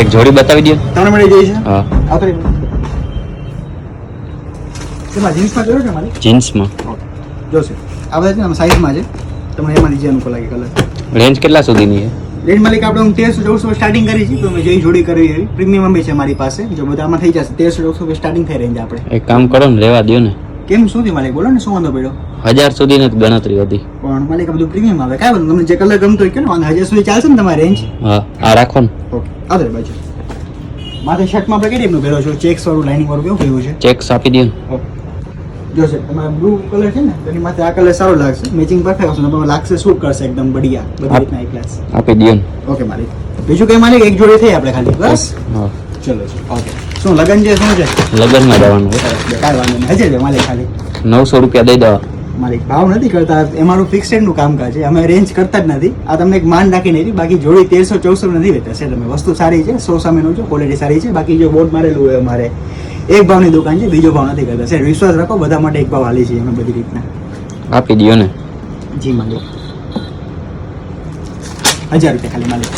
એક જોડી બતાવી દો. તમને મળી જાય છે. હા, આપણે શેમાં જીન્સમાં જોયો છે મારી? જીન્સમાં. જોશે આ બધા છે ને સાઈઝમાં છે. તમને એમાં નીચે અનુકૂળ લાગે કલર. રેન્જ કેટલા સુધીની છે? રેન્જ માલિક આપણે 1300-1400 સ્ટાર્ટિંગ કરી છે. તમે જે જોડી કરવી એવી પ્રીમિયમ બી છે મારી પાસે. જો બધામાં થઈ જશે 1300-1400 સ્ટાર્ટિંગ થઈ રેન્જ આપણે. એક કામ કરો ને, રહેવા દો ને. કેમ શું થયું માલિક? બોલો ને શું વાંધો પડ્યો? 1000 સુધીની જ ગણતરી હતી. પણ માલિક આ બધું પ્રીમિયમ આવે. કાંઈ વાંધો, તમને જે કલર ગમતો હોય કે ને 1000 સુધી ચાલશે ને તમારી રેન્જ? હા, આ રાખો ને. ઓકે આદર બાજુ માથે શર્ટમાં આપણે કઈ ટાઈપનું પહેરો છો? ચેક્સ વાળું લાઇનિંગ વાળું કેવું પહેર્યું છે? ચેક્સ આપી દો ને. ઓકે જો છે તમારે બ્લુ કલર છે ને તેની માથે આ કલર સારો લાગશે. મેચિંગ પરફેક્ટ હશે. તમને લાગશે શૂટ કરશે એકદમ બઢિયા બધી રીતના એક ક્લાસ. આપી દો ને. ઓકે માલિક બીજું કઈ માલિક? એક જોડી થઈ આપણે ખાલી બસ. હા, ચલો ઓકે શું લગન છે શું છે? લગ્નમાં જવાનું છે. કાંઈ વાંધો નહીં. હજે માલિક ખાલી 900 રૂપિયા દઈ દેવા. માલિક ભાવ નથી કરતા. એમારું ફિક્સ રેટનું કામકાજ છે. અમે રેન્જ કરતા જ નથી. આ તમને એક માન રાખીને હતી. બાકી જોડી 1300-1400 નથી વેચતા છે. તમે વસ્તુ સારી છે, 100 સામેનું છે, ક્વોલિટી સારી છે. બાકી જો બોર્ડ મારેલું હોય અમારે એક ભાવની દુકાન છે, બીજો ભાવ નથી કરતા સર. વિશ્વાસ રાખો, બધા માટે એક ભાવ હાલી છે અમે બધી રીતના. આપી દો ને. જી માલિક 1000 રૂપિયા ખાલી માલિક.